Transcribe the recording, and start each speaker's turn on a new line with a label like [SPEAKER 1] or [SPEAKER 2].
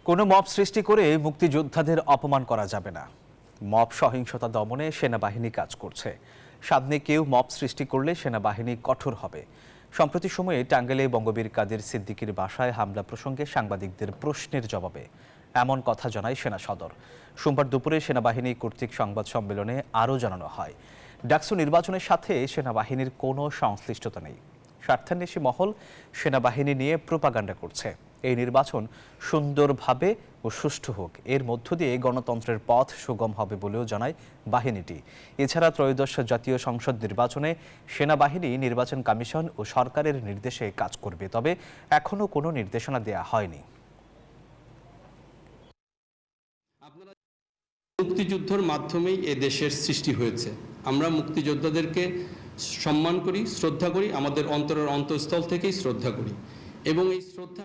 [SPEAKER 1] কোনো মব সৃষ্টি করে মুক্তিযোদ্ধাদের অপমান করা যাবে না। মব সহিংসতা দমনে সেনাবাহিনী কাজ করছে। সামনে কেউ মব সৃষ্টি করলে সেনাবাহিনী কঠোর হবে। সম্প্রতি সময়ে টাঙ্গাইলে বঙ্গবীর কাদের সিদ্দিকীর বাসায় হামলা প্রসঙ্গে সাংবাদিকদের প্রশ্নের জবাবে এমন কথা জানায় সেনা সদর। সোমবার দুপুরে সেনাবাহিনী কর্তৃক সংবাদ সম্মেলনে আরও জানানো হয়, ডাকসু নির্বাচনের সাথে সেনাবাহিনীর কোনো সংশ্লিষ্টতা নেই। স্বার্থান্বেষী মহল সেনাবাহিনী নিয়ে প্রোপাগান্ডা করছে। এই নির্বাচন সুন্দরভাবে ও সুষ্ঠু হোক, এর মধ্য দিয়ে গণতন্ত্রের পথ সুগম হবে বলেও জানায় বাহিনীটি। এছাড়া ত্রয়োদশ জাতীয় সংসদ নির্বাচনে সেনাবাহিনী নির্বাচন কমিশন ও সরকারের নির্দেশে কাজ করবে, তবে এখনো কোনো নির্দেশনা দেয়া হয়নি।
[SPEAKER 2] মুক্তিযুদ্ধের মাধ্যমেই এ দেশের সৃষ্টি হয়েছে। আমরা মুক্তিযোদ্ধাদেরকে সম্মান করি, শ্রদ্ধা করি, আমাদের অন্তরের অন্তঃস্থল থেকেই শ্রদ্ধা করি এবং এই শ্রদ্ধা